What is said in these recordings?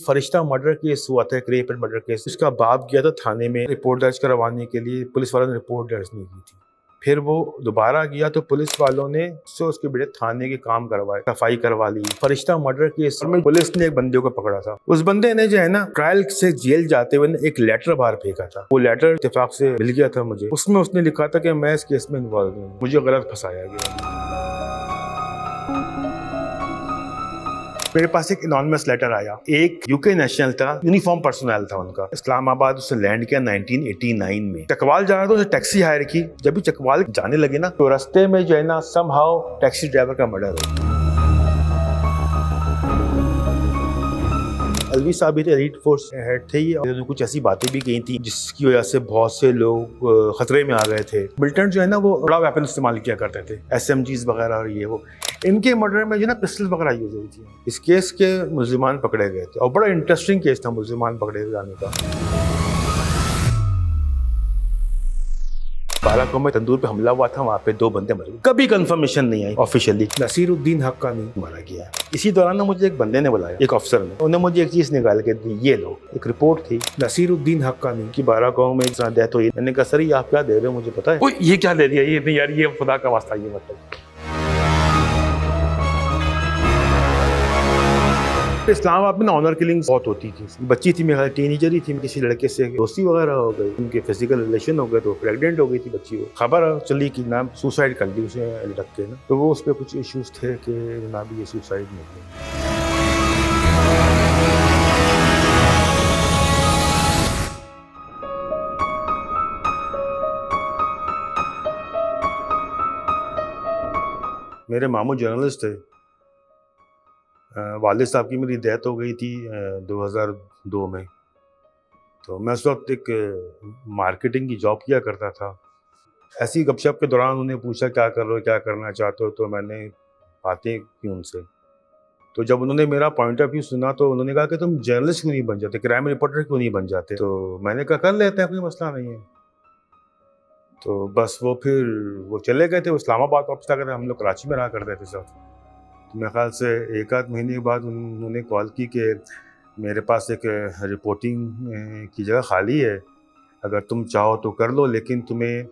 फरिश्ता murder case हुआ था, rape and murder case. उसका बाप गया था थाने में रिपोर्ट दर्ज करवाने के लिए, पुलिस वालों ने रिपोर्ट दर्ज नहीं की थी। फिर वो दोबारा गया तो पुलिस वालों ने उसके बेटे थाने के काम करवाए, सफाई करवा ली। फरिश्ता मर्डर केस में पुलिस ने एक बंदे को पकड़ा था। उस बंदे ने जो है ना ट्रायल से जेल जाते हुए एक लेटर बाहर फेंका था। वो लेटर इत्तेफाक से मिल गया था मुझे। उसमें उसने लिखा था कि मैं इस केस में इन्वॉल्व हूँ, मुझे गलत फंसाया गया। मेरे पास एक एनॉनिमस लेटर आया। एक यूके नेशनल था, यूनिफॉर्म पर्सनल था उनका, इस्लामाबाद उसने लैंड किया 1989 में। चकवाल जा रहा था, उसने टैक्सी हायर की। जब भी चकवाल जाने लगे ना तो रास्ते में जो है ना समहाउ टैक्सी ड्राइवर का मर्डर हो गया। अलवी साहब भी एलीट फोर्स हेड थे और कुछ ऐसी बातें भी कही थी जिसकी वजह से बहुत से लोग खतरे में आ गए थे। मिलिटेंट जो है ना वो बड़ा वेपन इस्तेमाल किया करते थे, SMGs वगैरह और ये वो। इनके मर्डर में जो ना पिस्टल वगैरह यूज हुई थी। इस केस के मुल्जिमान पकड़े गए थे और बड़ा इंटरेस्टिंग केस था मुल्जिमान पकड़े जाने का। बालाकोट में तंदूर पे हमला हुआ था, वहाँ पे 2 बंदे मरे। कभी कंफर्मेशन नहीं आई ऑफिशियली। नसीरुद्दीन हक्कानी मारा गया है। इसी दौरान ना मुझे एक बंदे ने बुलाया, एक अफसर ने, उन्होंने मुझे एक चीज निकाल के दी। ये लो, एक रिपोर्ट थी नसीरुद्दीन हक्कानी की बालाकोट में इस डेथ हुई। मैंने कहा सर ये आप क्या दे रहे हो, मुझे पता है। ये क्या दे दिया, ये नहीं यार, ये खुदा का वास्ता, ये मतलब। इस्लामाबाद में ना ऑनर किलिंग बहुत होती थी। बच्ची थी, मेरा टीनेजर ही थी, किसी लड़के से दोस्ती वगैरह हो गई, उनके फिजिकल रिलेशन हो गए तो प्रेग्नेंट हो गई थी बच्ची। वो खबर चली कि ना सुसाइड कर ली उसे लटक के ना, तो वो उस पर कुछ इश्यूज थे कि ना भी ये सुसाइड नहीं है। मेरे मामू जर्नलिस्ट थे। वालिद साहब की मेरी डेथ हो गई थी 2002 में। तो मैं उस वक्त एक मार्केटिंग की जॉब किया करता था। ऐसी गपशप के दौरान उन्होंने पूछा क्या कर रहे हो, क्या करना चाहते हो, तो मैंने बातें की उनसे। तो जब उन्होंने मेरा पॉइंट ऑफ व्यू सुना तो उन्होंने कहा कि तुम जर्नलिस्ट क्यों नहीं बन जाते, क्राइम रिपोर्टर क्यों नहीं बन जाते। तो मैंने कहा कर लेते हैं, कोई मसला नहीं है। तो बस वो फिर वो चले गए थे, इस्लामाबाद वापस आ गए थे। हम लोग कराची में रहा करते थे सब। तो मेरे ख्याल से 1-8 महीने के बाद उन्होंने कॉल की कि मेरे पास एक रिपोर्टिंग की जगह खाली है, अगर तुम चाहो तो कर लो, लेकिन तुम्हें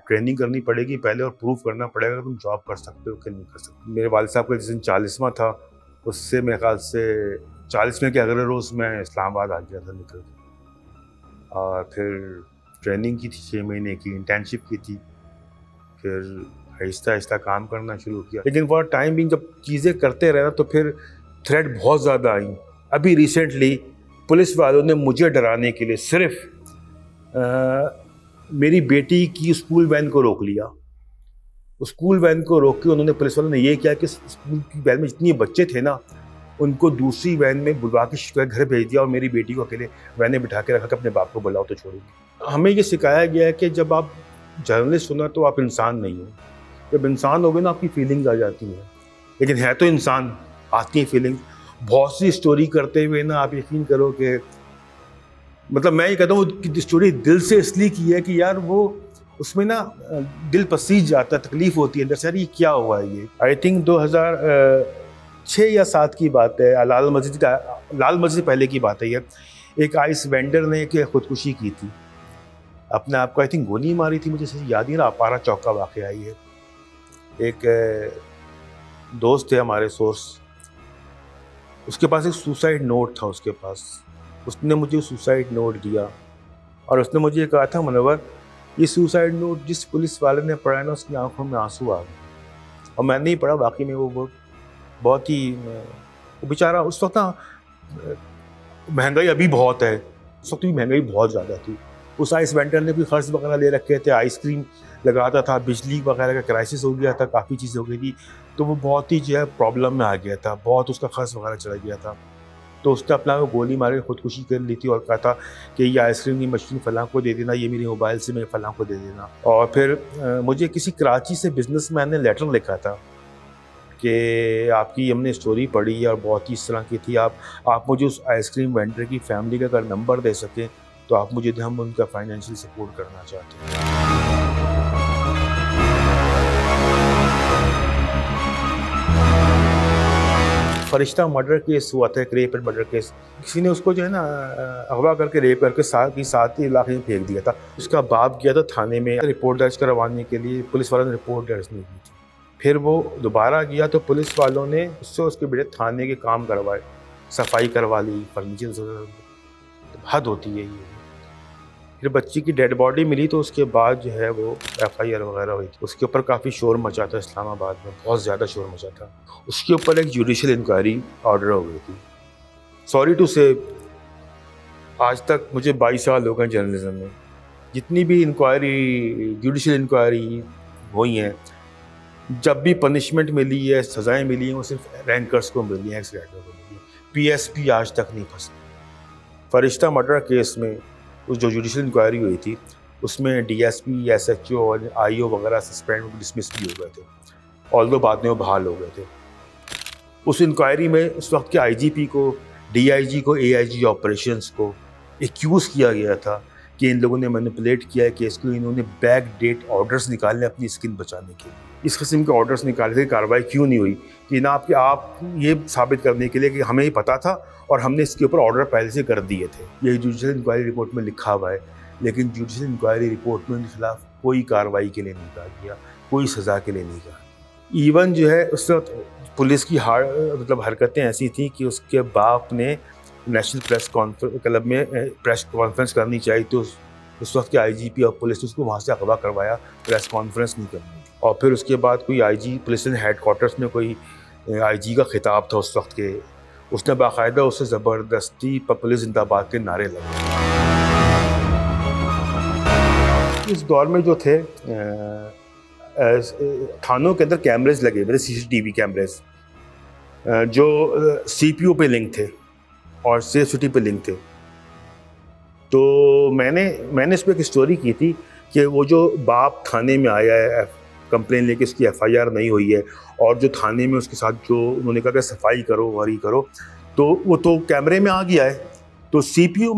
ट्रेनिंग करनी पड़ेगी पहले और प्रूव करना पड़ेगा तुम जॉब कर सकते हो कि नहीं कर सकते। मेरे वालिद साहब का जिस दिन 40वां था, उससे मेरे ख्याल से 40वें के अगले रोज़ मैं इस्लामाबाद आ गया था निकल के। और फिर ट्रेनिंग की थी 6 महीने की, इंटर्नशिप की थी, फिर आहिस्ता आहिस्ता काम करना शुरू किया। लेकिन फॉर टाइम बिंग जब चीज़ें करते रहे तो फिर थ्रेट बहुत ज़्यादा आई। अभी रिसेंटली पुलिस वालों ने मुझे डराने के लिए सिर्फ मेरी बेटी की स्कूल वैन को रोक लिया। स्कूल वैन को रोक के उन्होंने, पुलिस वालों ने ये किया कि स्कूल की वैन में जितने बच्चे थे ना उनको दूसरी वैन में बुलवा के घर भेज दिया और मेरी बेटी को अकेले वैन में बिठा के रखा कि अपने बाप को बुलाओ तो छोड़ूंगी। हमें ये सिखाया गया है कि जब आप जर्नलिस्ट हो ना तो आप इंसान नहीं हो। जब इंसान हो गए ना आपकी फीलिंग्स आ जाती हैं, लेकिन है तो इंसान, आती है फीलिंग्स। बहुत सी स्टोरी करते हुए ना आप यकीन करो कि मतलब मैं ये कहता हूँ कि स्टोरी दिल से इसलिए की है कि यार वो उसमें ना दिल पसीज जाता है, तकलीफ होती है अंदर से, यार ये क्या हुआ है। ये आई थिंक 2006 या 7 की बात है, लाल मस्जिद पहले की बात है ये। एक आइस वेंडर ने खुदकुशी की थी, अपने आप को आई थिंक गोली मारी थी, मुझे याद नहीं रहा। अपारा चौक का वाक़या है ये। एक दोस्त थे हमारे सोर्स, उसके पास एक सुसाइड नोट था उसके पास। उसने मुझे सुसाइड नोट दिया और उसने मुझे ये कहा था, मनोवर ये सुसाइड नोट जिस पुलिस वाले ने पढ़ा ना उसकी आंखों में आंसू आ गए। और मैंने ही पढ़ा, वाकई में वो बहुत ही, वो बेचारा उस वक्त ना, महंगाई अभी बहुत है, उस वक्त भी महंगाई बहुत ज़्यादा थी। उस आइस वेंडर ने भी खर्च वगैरह ले रखे थे, आइसक्रीम लगाता था, बिजली वगैरह का क्राइसिस हो गया था, काफ़ी चीज़ें हो गई थी। तो वो बहुत ही जो है प्रॉब्लम में आ गया था, बहुत उसका खर्च वगैरह चला गया था। तो उसने अपना वो गोली मार के खुदकुशी कर ली थी और कहा था कि ये आइसक्रीम की मशीन फ़लाँ को दे देना, ये मेरी मोबाइल से मेरे फ़लाँ को दे देना। और फिर मुझे किसी कराची से बिजनेसमैन ने लेटर लिखा था कि आपकी हमने स्टोरी पढ़ी और बहुत ही इस तरह की थी, आप मुझे उस आइसक्रीम वेंडर की फैमिली का अगर नंबर दे सकें तो आप मुझे, हम उनका फाइनेंशियल सपोर्ट करना चाहते हैं। फरिश्ता मर्डर केस हुआ था, एक रेप एंड मर्डर केस। किसी ने उसको जो है ना अगवा करके रेप करके साथ ही इलाके में फेंक दिया था। उसका बाप गया था थाने में रिपोर्ट दर्ज करवाने के लिए, पुलिस वालों ने रिपोर्ट दर्ज नहीं की थी। फिर वो दोबारा गया तो पुलिस वालों ने उससे उसके बेटे थाने के काम करवाए, सफाई करवा ली, फर्नीचर, तो हद होती है ये। फिर बच्ची की डेड बॉडी मिली तो उसके बाद जो है वो FIR वगैरह हुई थी। उसके ऊपर काफ़ी शोर मचा था इस्लामाबाद में, बहुत ज़्यादा शोर मचा था। उसके ऊपर एक जुडिशल इंक्वायरी ऑर्डर हो गई थी। सॉरी टू से, आज तक मुझे 22 साल हो गए जर्नलिज्म में, जितनी भी इंक्वायरी, जुडिशल इंक्वायरी हुई हैं, जब भी पनिशमेंट मिली है, सज़ाएँ मिली हैं, वो सिर्फ रैंकर्स को मिली हैं, एक्स रैंकर को मिली है। PSP आज तक नहीं फंसा। फरिश्ता मर्डर केस में उस जो जुडिशल इंक्वायरी हुई थी उसमें DSP, SHO और IO वगैरह सस्पेंड, डिसमिस भी हो गए थे, ऑल्दो बाद में वो बहाल हो गए थे। उस इंक्वायरी में उस वक्त के IGP को, DIG को, AIG ऑपरेशंस को एक्यूज़ किया गया था कि इन लोगों ने मैनिपुलेट किया है केस को, इन्होंने बैक डेट ऑर्डर्स निकालने अपनी स्किन बचाने के लिए। इस किस्म के ऑर्डर्स निकाले थे, कार्रवाई क्यों नहीं हुई कि ना आप ये साबित करने के लिए कि हमें ही पता था और हमने इसके ऊपर ऑर्डर पहले से कर दिए थे। ये जुडिशल इंक्वायरी रिपोर्ट में लिखा हुआ है, लेकिन जुडिशल इंक्वायरी रिपोर्ट में उनके खिलाफ कोई कार्रवाई के लिए नहीं कहा गया, कोई सज़ा के लिए नहीं कहा। इवन जो है उस वक्त पुलिस की हरकतें ऐसी थी कि उसके बाप ने नेशनल प्रेस क्लब में प्रेस कॉन्फ्रेंस करनी चाहिए तो उस वक्त के IGP और पुलिस ने उसको वहाँ से अगवा करवाया, प्रेस कॉन्फ्रेंस नहीं करनी। और फिर उसके बाद कोई IG पुलिस हेडक्वार्टर्स में कोई IG का खिताब था उस वक्त के, उसने बाकायदा उससे ज़बरदस्ती पुलिस जिंदाबाद के नारे लगे। इस दौर में जो थे थानों के अंदर कैमरेज लगे हुए थे, CCTV कैमरेज जो CPU पे लिंक थे और सेफ सिटी पे लिंक थे। तो मैंने इस पर एक स्टोरी की थी कि वो जो बाप थाने में आया है कंप्लेन लेके, उसकी FIR नहीं हुई है और जो थाने में उसके साथ जो उन्होंने कहा कि सफाई करो और ये करो, तो वो तो कैमरे में आ गया है। तो CPU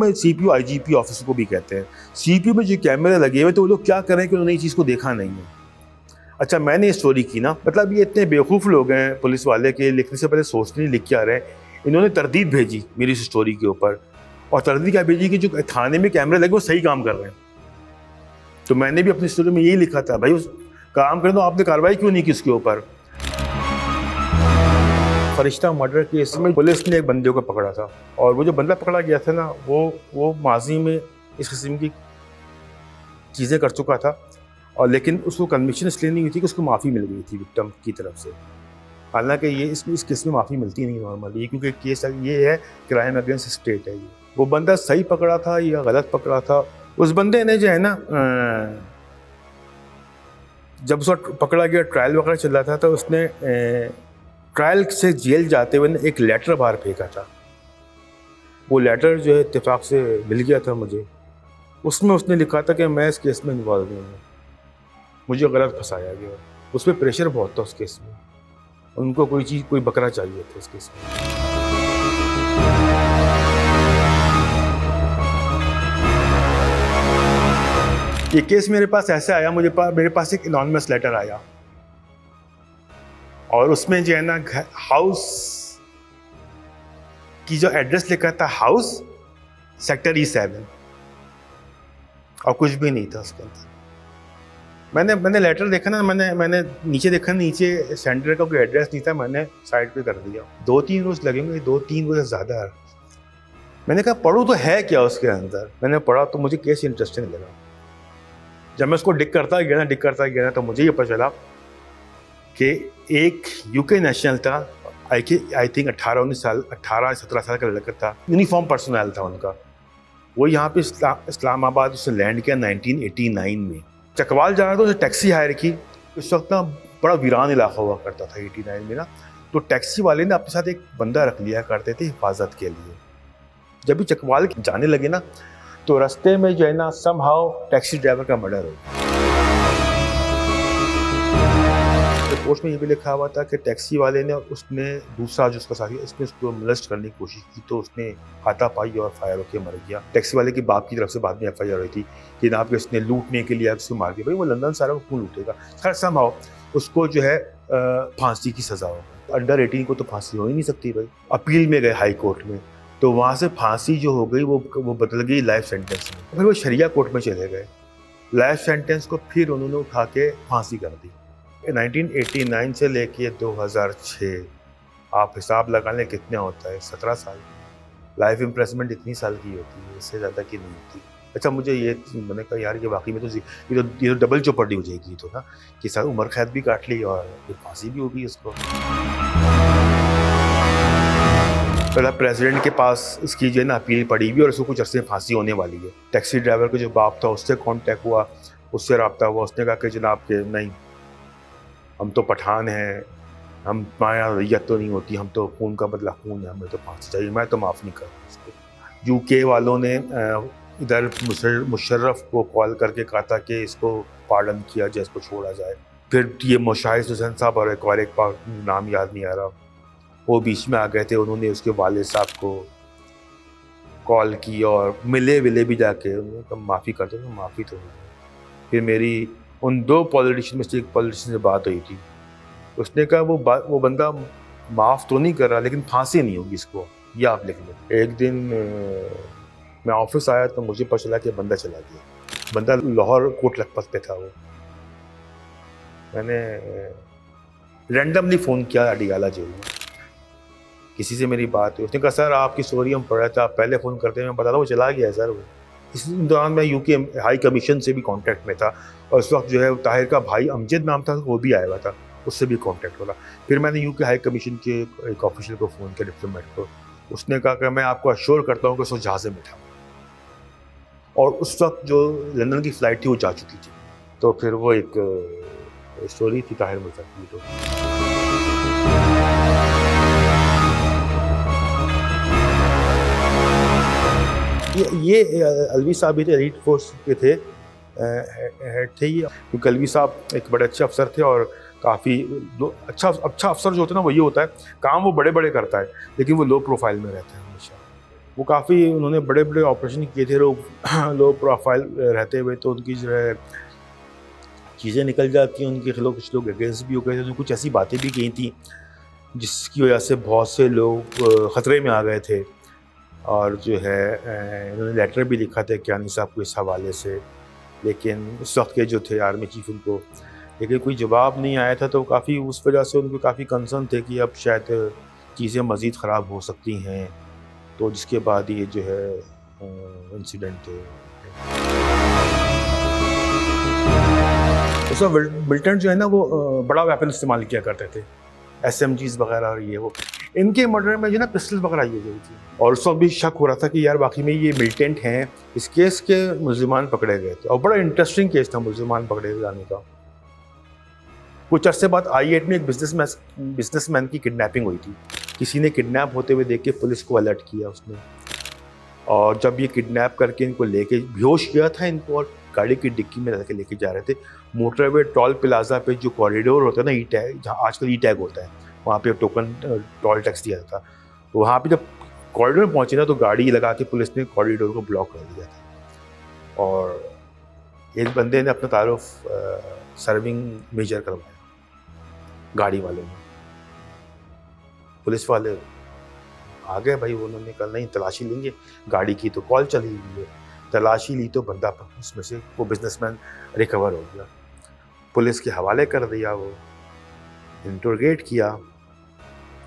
IGP ऑफिसर को भी कहते हैं, CPU में जो कैमरे लगे हुए तो वो लोग क्या करें कि उन्होंने ये चीज़ को देखा नहीं है। अच्छा, मैंने ये स्टोरी की ना, मतलब ये इतने बेवकूफ़ लोग हैं पुलिस वाले के, लिखने से पहले सोचते नहीं लिख के आ रहे हैं। इन्होंने तरदीद भेजी मेरी इस स्टोरी के ऊपर, और तरदीद क्या भेजी कि जो थाने में कैमरे लगे वो सही काम कर रहे हैं। तो मैंने भी अपनी स्टोरी में यही लिखा था, भाई उस काम करें तो आपने कार्रवाई क्यों नहीं की उसके ऊपर। फरिश्ता मर्डर केस में पुलिस ने एक बंदे को पकड़ा था और वो जो बंदा पकड़ा गया था ना, वो माजी में इस किस्म की चीज़ें कर चुका था, और लेकिन उसको कन्विक्शन इसलिए नहीं हुई थी कि उसको माफ़ी मिल गई थी विक्टिम की तरफ से। हालांकि ये इस केस में माफ़ी मिलती नहीं नॉर्मली, क्योंकि केस ये है क्राइम अगेंस्ट स्टेट है। ये वो बंदा सही पकड़ा था या गलत पकड़ा था, उस बंदे ने जो है ना, जब उसको पकड़ा गया, ट्रायल वगैरह चल रहा था, तो उसने ट्रायल से जेल जाते हुए एक लेटर बाहर फेंका था। वो लेटर जो है इत्तेफाक से मिल गया था मुझे। उसमें उसने लिखा था कि मैं इस केस में इन्वॉल्व नहीं हूँ, मुझे गलत फंसाया गया। उस पर प्रेशर बहुत था उस केस में, उनको कोई बकरा चाहिए था इस केस में। ये केस मेरे पास ऐसे आया, मेरे पास एक एनॉनिमस लेटर आया और उसमें जो है ना हाउस की जो एड्रेस लिखा था, हाउस सेक्टर E7, और कुछ भी नहीं था उसके अंदर। मैंने लेटर देखा ना, मैंने नीचे देखा, नीचे सेंटर का कोई एड्रेस नहीं था, मैंने साइड पे कर दिया। 2-3 रोज लगेंगे, 2-3 रोज ज़्यादा है। मैंने कहा पढ़ूँ तो है क्या उसके अंदर। मैंने पढ़ा तो मुझे केस इंटरेस्टिंग लगा। जब मैं उसको डिक करता गया तो मुझे ये पता चला कि एक UK नेशनल था, आई थिंक 18-17 साल का लड़का था, यूनिफॉर्म पर्सनल था उनका। वो यहाँ पे इस्लामाबाद उसने लैंड किया 1989 में। चकवाल जा रहा था, उसने टैक्सी हायर की। उस वक्त ना बड़ा वीरान इलाका हुआ करता था 89 में ना, तो टैक्सी वाले ने अपने साथ एक बंदा रख लिया करते थे हिफाजत के लिए। जब भी चकवाल जाने लगे ना, तो रास्ते में जो है ना समहाउ टैक्सी ड्राइवर का मर्डर हो गया। रिपोर्ट में ये भी लिखा हुआ था कि टैक्सी वाले ने, उसने दूसरा जो उसका साथी, उसने उसको मोलेस्ट करने की कोशिश की, तो उसने हाथापाई और फायर होकर मर गया। टैक्सी वाले की बाप की तरफ से बाद में FIR हुई थी कि ना, उसने लूटने के लिए उसको मार दिया। भाई वो लंदन सारा वो क्यों लूटेगा। खैर समहाउ उसको जो है फांसी की सज़ा हो गई। अंडर 18 को तो फांसी हो ही नहीं सकती भाई। अपील में गए हाई कोर्ट में, तो वहाँ से फांसी जो हो गई वो बदल गई लाइफ सेंटेंस में। फिर वो शरिया कोर्ट में चले गए, लाइफ सेंटेंस को फिर उन्होंने उठा के फांसी कर दी। 1989 से लेके 2006 आप हिसाब लगा लें कितने होता है, 17 साल। लाइफ इम्प्रेसमेंट इतनी साल की होती है, इससे ज़्यादा की नहीं होती। अच्छा, मुझे ये मैंने कहा यार ये वाकई में तो ये तो डबल चौपटी हो जाएगी तो ना, कि सर उम्र कैद भी काट ली और फिर फांसी भी होगी इसको। पहला प्रेसिडेंट के पास इसकी जो है ना अपील पड़ी हुई और उसको कुछ अरसे में फांसी होने वाली है। टैक्सी ड्राइवर का जो बाप था उससे कांटेक्ट हुआ, उससे रब्ता हुआ, उसने कहा कि जनाब के नहीं, हम तो पठान हैं, हम हमारे यहाँ रैयत तो नहीं होती, हम तो खून का बदला खून है, हमें तो फांसी चाहिए, मैं तो माफ़ नहीं कर रहा इसको। यूके वालों ने इधर मुशर्रफ को कॉल करके कहा था कि इसको पार्डन किया जाए, इसको छोड़ा जाए। फिर ये मुशाहिद हुसैन साहब और एक नाम याद नहीं आ रहा, वो बीच में आ गए थे, उन्होंने उसके वालिद साहब को कॉल की और मिले भी जाके, उन्होंने कहा माफ़ी कर दो, माफ़ी तो नहीं। फिर मेरी उन दो पॉलिटिशियन में से एक पॉलिटिशियन से बात हुई थी, उसने कहा वो बंदा माफ़ तो नहीं कर रहा लेकिन फांसी नहीं होगी इसको, ये आप लिख लो। एक दिन मैं ऑफिस आया तो मुझे पता चला कि बंदा चला गया। बंदा लाहौर कोट लखपत पे था। वो मैंने रैंडमली फ़ोन किया अडियाला जेल में, किसी से मेरी बात हुई, उसने कहा सर आपकी स्टोरी हम पढ़ रहे थे, आप पहले फ़ोन करते हैं, मैं बता रहा वो चला गया सर। वो इस दौरान मैं यूके हाई कमीशन से भी कांटेक्ट में था और उस वक्त जो है ताहिर का भाई अमजद नाम था, वो भी आया हुआ था, उससे भी कांटेक्ट होला। फिर मैंने यूके हाई कमीशन के एक ऑफिशियल को फ़ोन किया, डिप्लोमेट को, उसने कहा कि मैं आपको अश्योर करता हूँ कि उसको जहाज़ में बैठा, और उस वक्त जो लंदन की फ़्लाइट थी वो जा चुकी थी। तो फिर वो एक स्टोरी थी ताहिर मिर्ज़ा की। तो ये अलवी साहब भी थे, एलीट फोर्स के थे, हेड थे ये, क्योंकि अलवी साहब एक बड़े अच्छे अफसर थे और काफ़ी अच्छा अफसर जो होता है ना वो ये होता है, काम वो बड़े बड़े करता है लेकिन वो लो प्रोफाइल में रहता है हमेशा। वो काफ़ी उन्होंने बड़े बड़े ऑपरेशन किए थे, लो प्रोफाइल रहते हुए, तो उनकी जो है चीज़ें निकल जाती हैं, उनके खिलाफ कुछ लोग अगेंस्ट भी हो गए थे, उन्होंने कुछ ऐसी बातें भी कही थी जिसकी वजह से बहुत से लोग ख़तरे में आ गए थे। और जो है इन्होंने लेटर भी लिखा था कियानी साहब को इस हवाले से, लेकिन उस वक्त के जो थे आर्मी चीफ उनको, लेकिन कोई जवाब नहीं आया था, तो काफ़ी उस वजह से उनको काफ़ी कंसर्न थे कि अब शायद चीज़ें मज़ीद ख़राब हो सकती हैं, तो जिसके बाद ये जो है इंसिडेंट थे। उस वक्त मिलिटेंट जो है ना वो बड़ा वेपन इस्तेमाल किया करते थे, SMGs वगैरह, और ये वो इनके मर्डर में जो ना पिस्टल वगैरह ये गई थी। और उस वक्त भी शक हो रहा था कि यार वाकई में ये मिलिटेंट हैं। इस केस के मुल्ज़िमान पकड़े गए थे और बड़ा इंटरेस्टिंग केस था मुल्ज़िमान पकड़े जाने का। कुछ अरसे बाद I-8 में एक बिजनेसमैन की किडनैपिंग हुई थी। किसी ने किडनैप होते हुए देख के पुलिस को अलर्ट किया उसने, और जब ये किडनैप करके इनको लेके बेहोश किया था इनको और गाड़ी की डिक्की में रख के लेके जा रहे थे। मोटरवे टोल प्लाजा पे जो कॉरिडोर होता है ना, ई-टैग, जहाँ आजकल ई-टैग होता है, वहाँ पे टोकन टोल टैक्स दिया था। तो वहाँ पे जब कॉरिडोर में पहुँचे ना तो गाड़ी लगा के पुलिस ने कॉरिडोर को ब्लॉक कर दिया था, और एक बंदे ने अपना तारुफ सर्विंग मेजर करवाया गाड़ी वाले ने। पुलिस वाले आ गए भाई, उन्होंने कहा नहीं तलाशी लेंगे गाड़ी की, तो कॉल चली हुई है। तलाशी ली तो बंदा उसमें से वो बिजनेसमैन रिकवर हो गया, पुलिस के हवाले कर दिया। वो इंटरोगेट किया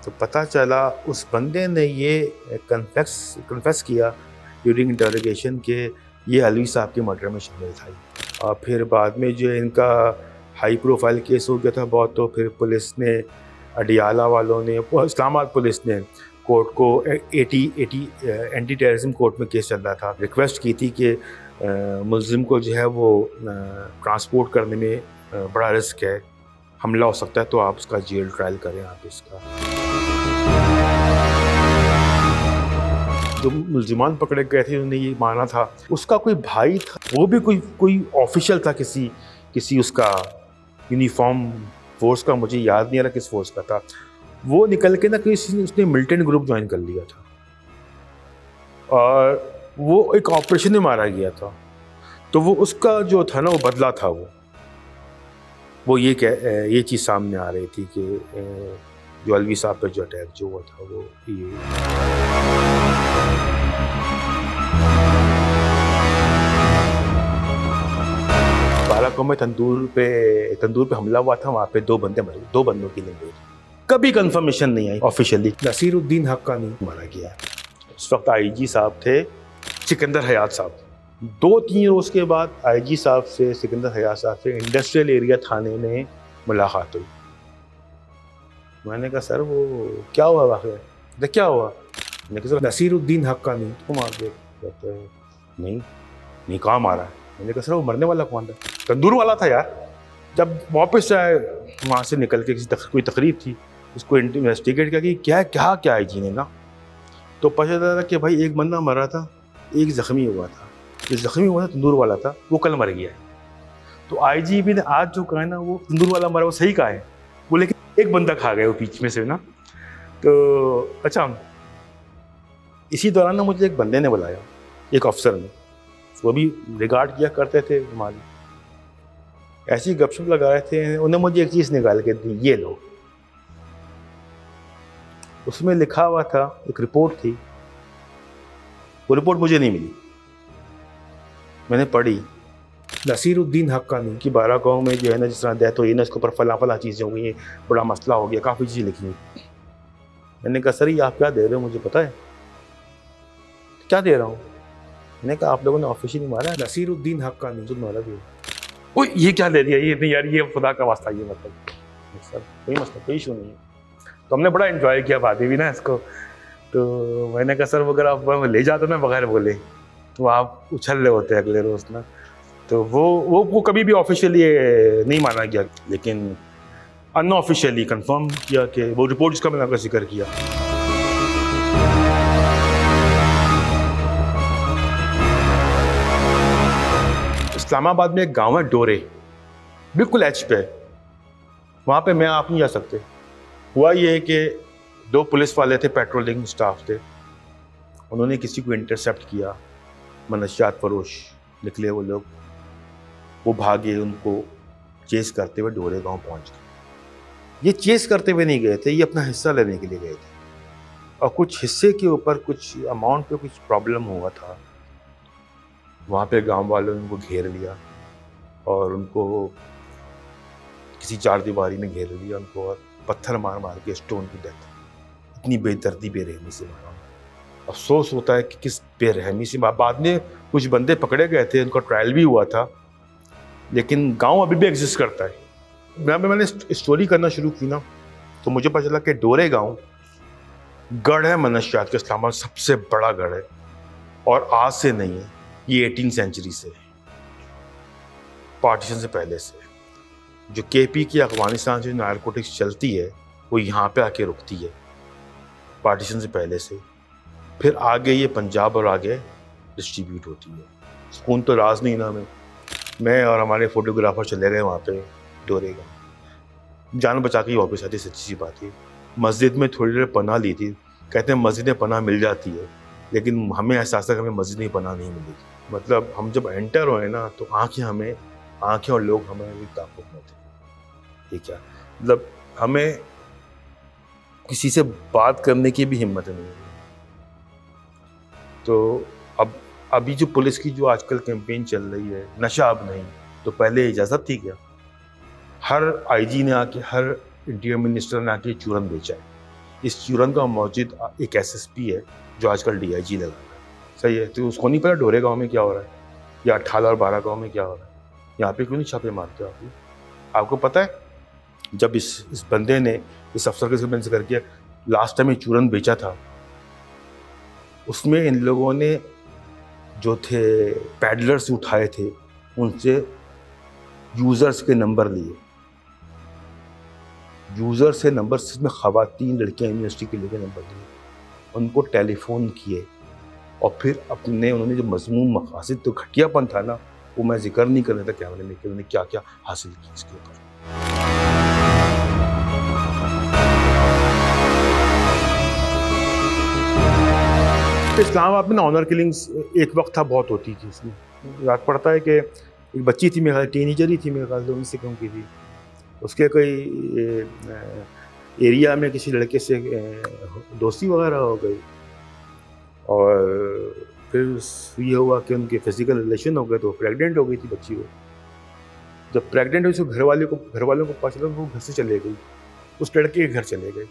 तो पता चला उस बंदे ने ये कन्फेस किया ड्यूरिंग इंटरोगेशन के ये अलवी साहब के मर्डर में शामिल था। और फिर बाद में जो इनका हाई प्रोफाइल केस हो गया था बहुत, तो फिर पुलिस ने, अडियाला वालों ने, इस्लामाबाद पुलिस ने कोर्ट को 80 एंटी टेररिज्म कोर्ट में केस चल रहा था, रिक्वेस्ट की थी कि मुल्ज़िम को जो है वो ट्रांसपोर्ट करने में बड़ा रिस्क है, हमला हो सकता है, तो आप उसका जेल ट्रायल करें। आप इसका जो मुल्ज़िमान पकड़े गए थे उन्होंने ये माना था, उसका कोई भाई था, वो भी कोई ऑफिशियल था किसी उसका यूनिफॉर्म फोर्स का, मुझे याद नहीं आ रहा किस फोर्स का था। वो निकल के ना उसने मिलिटेंट ग्रुप ज्वाइन कर लिया था और वो एक ऑपरेशन में मारा गया था। तो वो उसका जो था ना वो बदला था। वो ये चीज़ सामने आ रही थी कि जो अलवी साहब पे जो अटैक जो हुआ था वो ये बालाकोट में तंदूर पे हमला हुआ था, वहाँ पे 2 बंदे मरे, 2 बंदों की नहीं हुई। कभी कंफर्मेशन नहीं आई ऑफिशियली। नसीरुद्दीन हक्कानी मारा गया है। उस वक्त आईजी साहब थे सिकंदर हयात साहब। 2-3 रोज के बाद आईजी साहब से, सिकंदर हयात साहब से इंडस्ट्रियल एरिया थाने में मुलाकात हुई। मैंने कहा सर वो क्या हुआ वाक़या? क्या हुआ? मैंने कहा सर नसीरुद्दीन हक्कानी को मार दिया। कहते हैं नहीं कहाँ मारा है? मैंने कहा सर वो मरने वाला कौन था? तंदूर वाला था यार। जब वापस आए वहाँ से निकल के कोई तकरीब थी, उसको इन्वेस्टिगेट किया कि क्या आई जी ने ना, तो पता चला कि भाई एक बंदा मरा था, एक ज़ख्मी हुआ था। जो ज़ख्मी हुआ था तंदूर वाला था, वो कल मर गया है। तो आईजीपी ने आज जो कहा है ना वो तंदूर वाला मरा, वो सही कहा है वो, लेकिन एक बंदा खा गया वो बीच में से ना। तो अच्छा, इसी दौरान ना मुझे एक बंदे ने बुलाया, एक अफसर ने, वो भी रिगार्ड किया करते थे हमारी, ऐसी गपशप लगा रहे थे। उन्हें मुझे एक चीज़ निकाल के दी, ये लो। उसमें लिखा हुआ था, एक रिपोर्ट थी, वो रिपोर्ट मुझे नहीं मिली। मैंने पढ़ी, नसीरुद्दीन हक्कानी की बालागांव में जो है ना, जिस तरह डेथ हुई ना, इसके ऊपर फला चीज़ें हो गई हैं, बड़ा मसला हो गया, काफ़ी चीज़ें लिखी हुई। मैंने कहा सर ये आप क्या दे रहे हो, मुझे पता है क्या दे रहा हूँ। मैंने कहा आप लोगों ने ऑफिशियली मारा है नसीरुद्दीन हक्कानी, जो मारा भी। ओ ये क्या दे दिया, ये नहीं यार, ये खुदा का वास्ता, ये मतलब सर कोई मसला, कोई इशू नहीं है। तो हमने बड़ा एंजॉय किया बातें भी ना इसको। तो मैंने कहा सर अगर आप ले जाते ना बगैर बोले तो आप उछल रहे होते अगले रोज ना। तो वो कभी भी ऑफिशियली नहीं माना गया, लेकिन अनऑफिशियली कंफर्म किया कि वो रिपोर्ट जिसका मैंने आपका जिक्र किया। इस्लामाबाद में एक गांव है डोरे, बिल्कुल एच पे, वहाँ पे मैं आप नहीं जा सकते। हुआ ये कि 2 पुलिस वाले थे, पेट्रोलिंग स्टाफ थे, उन्होंने किसी को इंटरसेप्ट किया, मनशियात फरोश निकले वो लोग, वो भागे, उनको चेस करते हुए डोरे गांव पहुंच गए। ये चेस करते हुए नहीं गए थे, ये अपना हिस्सा लेने के लिए गए थे, और कुछ हिस्से के ऊपर कुछ अमाउंट पे कुछ प्रॉब्लम हुआ था। वहाँ पे गांव वालों ने उनको घेर लिया और उनको किसी चारदीवारी में घेर लिया उनको, और पत्थर मार के स्टोन टू डेथ। इतनी बेदर्दी बेरहमी से मारा। अफसोस होता है कि किस बेरहमी से। बाद में कुछ बंदे पकड़े गए थे, उनका ट्रायल भी हुआ था, लेकिन गांव अभी भी एग्जिस्ट करता है। मैंने स्टोरी करना शुरू की ना, तो मुझे पता चला कि डोरे गांव गढ़ है मनशियात के, इस्लामाबाद सबसे बड़ा गढ़ है, और आज से नहीं है, ये 18वीं सेंचुरी से, पार्टीशन से पहले से। जो केपी की अफगानिस्तान से नारकोटिक्स चलती है वो यहाँ पे आके रुकती है, पार्टीशन से पहले से। फिर आगे ये पंजाब और आगे डिस्ट्रीब्यूट होती है। सुकून तो राज नहीं ना में, मैं और हमारे फोटोग्राफर चले गए वहाँ पे डोरेगा, जान बचा के वापस आती, सच्ची सी बात है। मस्जिद में थोड़ी देर पनाह ली थी, कहते हैं मस्जिद में पनाह मिल जाती है, लेकिन हमें एहसास है कि हमें मस्जिद में पनाह नहीं मिलेगी। मतलब हम जब एंटर हुए ना, तो आंखें और लोग हमें ताक़ुब में थे। ठीक है, मतलब हमें किसी से बात करने की भी हिम्मत नहीं है। तो अब अभी जो पुलिस की जो आजकल कैंपेन चल रही है, नशा अब नहीं, तो पहले इजाज़त थी क्या? हर आईजी ने आके, हर इंटीरियर मिनिस्टर ने आके चूरन बेचा है। इस चूरन का मौजूद एक एसएसपी है जो आजकल डीआईजी लगा है। सही है, तो उसको नहीं पता डोरे गाँव में क्या हो रहा है, या 18 और 12 गाँव में क्या हो रहा है। यहाँ पे क्यों नहीं छापे मारते आप? आपको पता है जब इस बंदे ने, इस अफसर के मैंने जिक्र किया, लास्ट टाइम ये चूरन बेचा था, उसमें इन लोगों ने जो थे पैडलर्स उठाए थे, उनसे यूज़र्स के नंबर लिए, यूज़र से नंबर, जिसमें ख़वातीन लड़कियाँ यूनिवर्सिटी के लेके नंबर लिए, उनको टेलीफोन किए, और फिर उन्होंने जो मज़मूम मकासद, तो घटियापन था ना, वो मैं जिक्र नहीं कर रहा था कैमरे में कि उन्होंने क्या क्या हासिल किया इसके ऊपर। इस्लामाबाद में ना ऑनर किलिंग्स एक वक्त था बहुत होती थी। इसमें याद पड़ता है कि एक बच्ची थी, मेरे ख्याल टीनेजर ही थी, मेरे ख्याल से 19 से कम की थी, उसके कोई एरिया में किसी लड़के से दोस्ती वगैरह हो गई, और फिर ये हुआ कि उनके फिजिकल रिलेशन हो गए, तो प्रेग्नेंट हो गई थी बच्ची वो। जब प्रेग्नेंट हुई तो घर वालों को पता चला, वो घर से चले गई, उस लड़के के घर चले गए।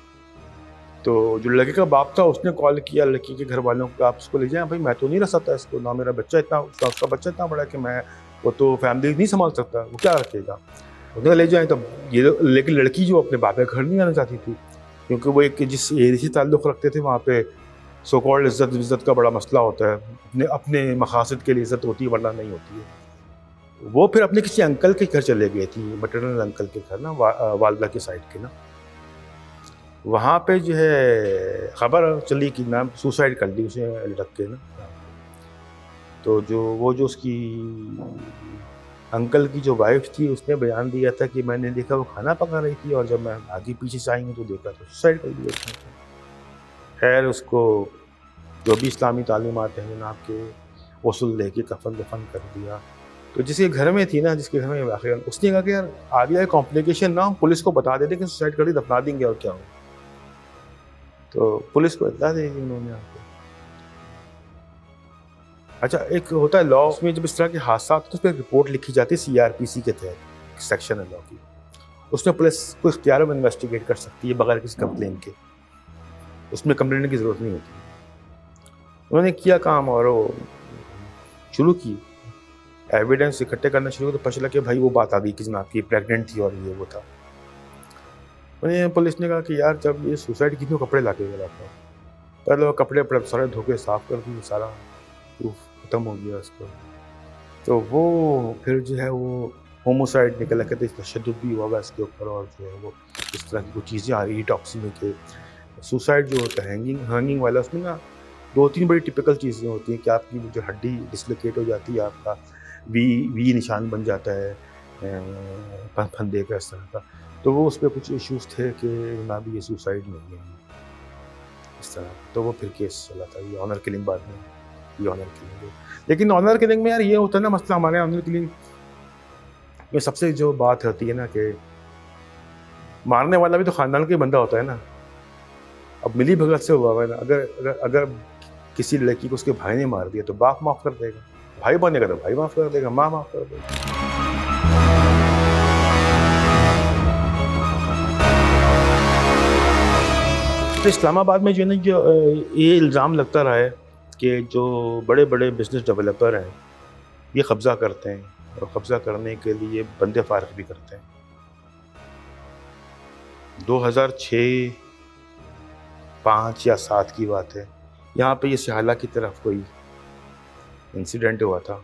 तो जो लड़के का बाप था उसने कॉल किया लड़की के घर वालों को, आप उसको ले जाएं। भाई मैं तो नहीं रख सकता इसको, ना मेरा बच्चा इतना, उसका बच्चा इतना बड़ा है कि मैं, वो तो फैमिली नहीं संभाल सकता, वो क्या रखेगा। उसने ले जाएं। तब ये लेकिन लड़की जो अपने बाप के घर नहीं आना चाहती थी, क्योंकि वो एक जिस एरिया से ताल्लुक़ रखते थे वहाँ पे सो कॉल्ड इज़्ज़त का बड़ा मसला होता है। अपने अपने मकासद के लिए इज़्ज़त होती है, वरना नहीं होती है। वो फिर अपने किसी अंकल के घर चले गए थी, मैटरनल अंकल के घर ना, वालदा की साइड के ना। वहाँ पे जो है खबर चली कि नाम सुसाइड कर ली उसे लटक के ना। तो जो उसकी अंकल की जो वाइफ थी उसने बयान दिया था कि मैंने देखा वो खाना पका रही थी, और जब मैं आगे पीछे से आई हूँ तो देखा तो सुसाइड कर दिया उसने। खैर उसको जो भी इस्लामी तालीमात हैं जनाब के वसूल दे के कफन दफन कर दिया। तो जिसके घर में थी ना, जिसके घर में वाक़या, उसने कहा कि यार आगे कॉम्प्लिकेशन ना हो, पुलिस को बता देते कि सुसाइड कर दी, दफना देंगे और क्या हो। तो पुलिस को इत्तला दे दी उन्होंने आके। अच्छा, एक होता है लॉ, उसमें जब इस तरह के हादसा होते हैं तो उस पर रिपोर्ट लिखी जाती है CRPC के तहत, सेक्शन है लॉ की। उसमें पुलिस को इख्तियार में इन्वेस्टिगेट कर सकती है बगैर किसी कंप्लेन के, उसमें कंप्लेन की ज़रूरत नहीं होती। उन्होंने किया काम और वो शुरू की, एविडेंस इकट्ठे करना शुरू, तो पता चला कि भाई वो बात आ गई कि जनाब की प्रेग्नेंट थी और ये वो था। उन्हें पुलिस ने कहा कि यार जब ये सुसाइड की थी, कपड़े ला के गया था, पहले वो कपड़े सारे धोके साफ कर दिए, सारा प्रूफ ख़त्म हो गया उसको। तो वो फिर जो है वो होमोसाइड निकला, कहते तशद्दुद भी हुआ इसके ऊपर, और जो है वो इस तरह की कुछ चीज़ें आ रही है टॉक्सी में के सुसाइड जो होता है हैंगिंग वाला, उसमें ना 2-3 बड़ी टिपिकल चीज़ें होती हैं कि आपकी जो हड्डी डिसलोकेट हो जाती है, आपका वी निशान बन जाता है फंदे का, इस तरह का। तो वो उस पर कुछ इश्यूज़ थे कि ना भी ये सुसाइड नहीं है इस तरह। तो वो फिर केस चला था, ये ऑनर किलिंग बाद में, ये ऑनर किलिंग है। लेकिन ऑनर किलिंग में यार ये होता है ना मसला, हमारे ऑनर किलिंग में सबसे जो बात होती है ना कि मारने वाला भी तो ख़ानदान का ही बंदा होता है ना। अब मिली भगत से हुआ है ना, अगर किसी लड़की को उसके भाई ने मार दिया तो बाप माफ़ कर देगा, भाई बनेगा तो भाई माफ़ कर देगा, माँ माफ़ कर देगा। तो इस्लामाबाद में जो है ना, जो ये इल्ज़ाम लगता रहा है कि जो बड़े बड़े बिजनेस डेवलपर हैं ये कब्ज़ा करते हैं, और कब्ज़ा करने के लिए बंदे फारग भी करते हैं। 2006, 5 या 7 की बात है, यहाँ पे ये सिहाला की तरफ कोई इंसिडेंट हुआ था।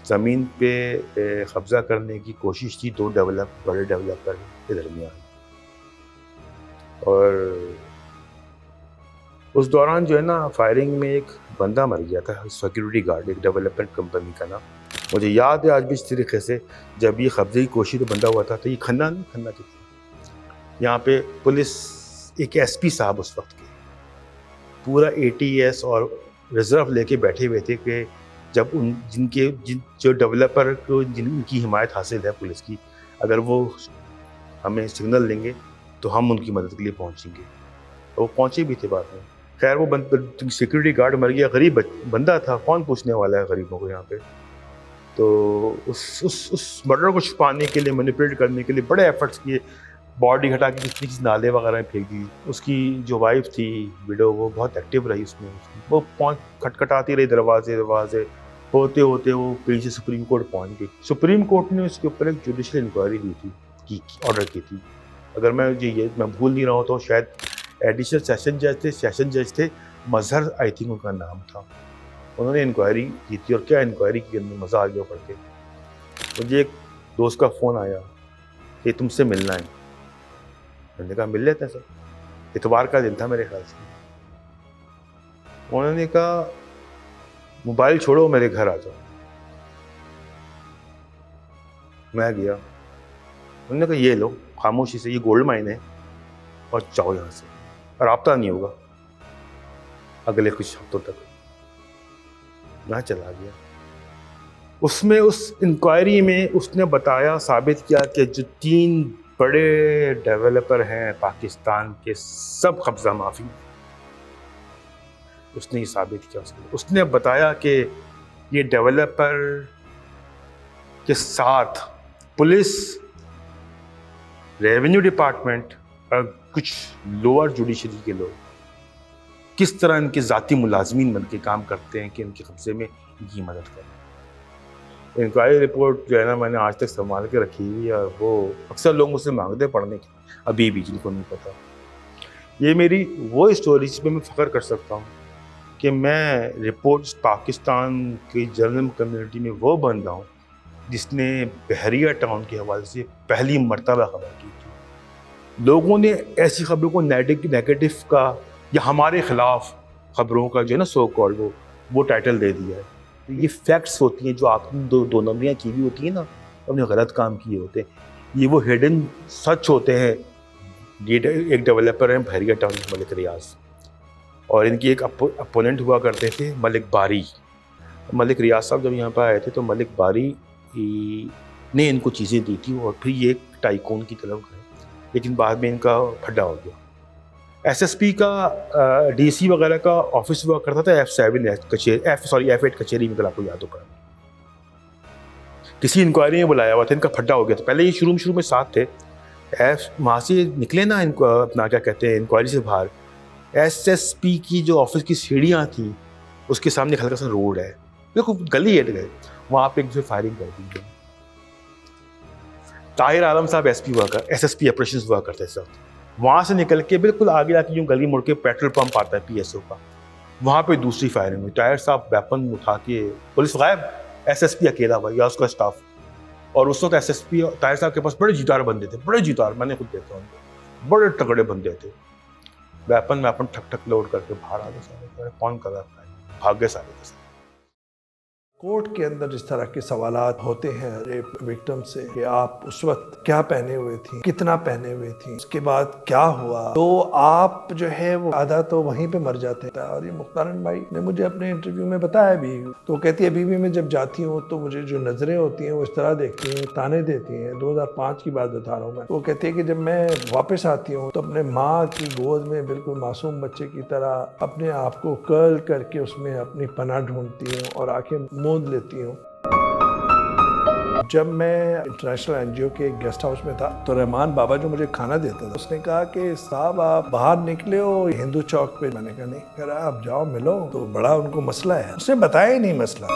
ज़मीन पे कब्ज़ा करने की कोशिश थी 2 बड़े डेवलपर के दरमियान, और उस दौरान जो है ना फायरिंग में एक बंदा मर गया था, सिक्योरिटी गार्ड, एक डेवलपमेंट कंपनी का ना। मुझे याद है आज भी इस तरीके से, जब ये कब्ज़े की कोशिश तो बंदा हुआ था, तो ये खन्ना की थी। यहाँ पे पुलिस, एक SP साहब उस वक्त के पूरा ATS और रिज़र्व लेके बैठे हुए थे कि जब जो डेवलपर को जिनकी हिमायत हासिल है पुलिस की, अगर वो हमें सिग्नल देंगे तो हम उनकी मदद के लिए पहुँचेंगे। तो वो पहुँचे भी थे बाद में। खैर वो सिक्योरिटी गार्ड मर गया, गरीब बंदा था, कौन पूछने वाला है गरीबों को यहाँ पे। तो उस मर्डर को छुपाने के लिए, मैनिपुलेट करने के लिए बड़े एफर्ट्स किए, बॉडी हटा के किसी नाले वगैरह में फेंक दी। उसकी जो वाइफ थी विडो, वो बहुत एक्टिव रही उसमें, वो खटखटाती रही दरवाजे, होते होते वो पीछे सुप्रीम कोर्ट पहुँच गई। सुप्रीम कोर्ट ने उसके ऊपर एक जुडिशल इंक्वायरी दी थी, की ऑर्डर की थी। अगर मैं भूल नहीं रहा हूँ तो शायद एडिशनल सेशन जज थे मजहर, आई थिंक उनका नाम था। उन्होंने इंक्वायरी की थी, और क्या इंक्वायरी की, मज़ा आ गया पढ़ के। मुझे एक दोस्त का फ़ोन आया कि तुमसे मिलना है। मैंने कहा मिल लेते हैं सर, इतवार का दिन था मेरे ख्याल से। उन्होंने कहा मोबाइल छोड़ो, मेरे घर आ जाओ। मैं गया, उन्होंने कहा ये लो खामोशी से, ये गोल्ड माइन है, और जाओ यहाँ से, राब्ता नहीं होगा अगले कुछ हफ्तों तक। मैं चला गया। उसमें उस इंक्वायरी में उसने बताया, साबित किया कि जो 3 बड़े डेवलपर हैं पाकिस्तान के, सब कब्जा माफी। उसने ही साबित किया। उसने बताया कि ये डेवलपर के साथ पुलिस, रेवेन्यू डिपार्टमेंट और कुछ लोअर जुडिशरी के लोग किस तरह इनके ज़ाती मुलाजमीन बन के काम करते हैं कि इनके कब्जे में इनकी मदद करें। इंक्वायरी रिपोर्ट जो है ना, मैंने आज तक संभाल के रखी हुई है, और वो अक्सर लोग मुझसे मांगते पढ़ने की, अभी भी, जिनको नहीं पता। ये मेरी वो स्टोरी जिस पर मैं फ़ख्र कर सकता हूँ कि मैं रिपोर्ट्स पाकिस्तान की जर्नलिज्म कम्युनिटी में वो बंदा हूँ जिसने बहरिया टाउन के हवाले से पहली मर्तबा खबर की थी। लोगों ने ऐसी खबरों को नेगेटिव का या हमारे ख़िलाफ़ खबरों का जो है ना सो कॉल्ड वो टाइटल दे दिया है। तो ये फैक्ट्स होती हैं जो आपने दो नंबरियाँ की हुई होती हैं ना, अपने गलत काम किए होते हैं, ये वो हिडन सच होते हैं। ये एक डेवलपर हैं बहरिया टाउन के, मलिक रियाज, और इनकी एक अपोनेंट हुआ करते थे मलिक बारी। मलिक रियाज साहब जब यहाँ पर आए थे तो मलिक बारी ने इनको चीज़ें दी थी, और फिर ये टाइकून की तरफ गए, लेकिन बाद में इनका फड्डा हो गया। एसएसपी का डीसी वगैरह का ऑफिस हुआ करता था F8 कचेरी में, अगर आपको याद होगा। किसी इंक्वायरी में बुलाया हुआ था, इनका फड्डा हो गया था। पहले ये शुरू में साथ थे, वहाँ से निकले ना, इनको अपना क्या कहते हैं, इंक्वायरी से बाहर एसएसपी की जो ऑफिस की सीढ़ियाँ थी उसके सामने हल्का सा रोड है, बिल्कुल गली हेट गए, वहाँ पे एक दूसरे फायरिंग कर दी। ताहिर आलम साहब एसएसपी ऑपरेशंस हुआ करते थे। वहाँ से निकल के बिल्कुल आगे आके यूँ गली मुड़ के पेट्रोल पंप आता है पीएसओ का, वहाँ पे दूसरी फायरिंग हुई। ताहिर साहब वेपन उठा के, पुलिस गायब, एसएसपी अकेला हुआ या उसका स्टाफ। और उस वक्त एसएसपी ताहिर साहब के पास बड़े जितार बंदे थे, बड़े जितार, मैंने खुद देखा उनको, बड़े तगड़े बंदे थे। वेपन ठक ठक लोड करके बाहर आ गए सारे, कौन कर रहा है, भाग गए सारे के सारे। कोर्ट के अंदर इस तरह के सवालात होते हैं रेप विक्टिम से कि आप उस वक्त क्या पहने हुए थी, कितना पहने हुए थी, उसके बाद क्या हुआ, तो आप जो है वो आधा तो वहीं पे मर जाते हैं। और ये मुख्तारन भाई ने मुझे अपने इंटरव्यू में बताया भी, तो कहती है अभी भी मैं जब जाती हूँ तो मुझे जो नजरें होती हैं वो इस तरह देखती हैं, ताने देती हैं। 2005 की बात बता रहा हूँ मैं। वो कहती है कि जब मैं वापस आती हूँ तो अपने माँ की गोद में बिल्कुल मासूम बच्चे की तरह अपने आप को कर्ल करके उसमें अपनी पनाह ढूंढती हूँ और आंखें मूंद लेती हूँ। जब मैं इंटरनेशनल एनजीओ के गेस्ट हाउस में था तो रहमान बाबा जो मुझे खाना देता था, उसने कहा कि साहब आप बाहर निकले हो हिंदू चौक पे। मैंने कहा नहीं। कह रहा आप जाओ मिलो। तो बड़ा उनको मसला है, उसने बताया ही नहीं मसला।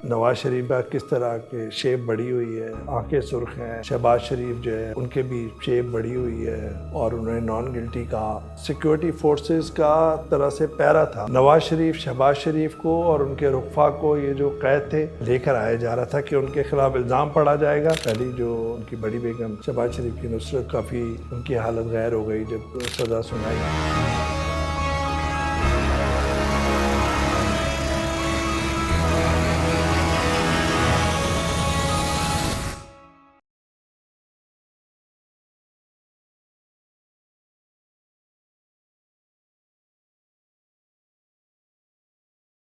नवाज शरीफ का किस तरह के शेप बढ़ी हुई है, आंखें सुर्ख हैं। शहबाज शरीफ जो है उनके भी शेप बढ़ी हुई है और उन्होंने नॉन गिल्टी कहा। सिक्योरिटी फोर्सेस का तरह से पैरा था। नवाज शरीफ, शहबाज शरीफ को और उनके रुखफा को ये जो कैद थे लेकर आया जा रहा था कि उनके खिलाफ इल्ज़ाम पड़ा जाएगा। पहली जो उनकी बड़ी बेगम शहबाज शरीफ की नुसरत, काफ़ी उनकी हालत गैर हो गई जब सज़ा सुनाई।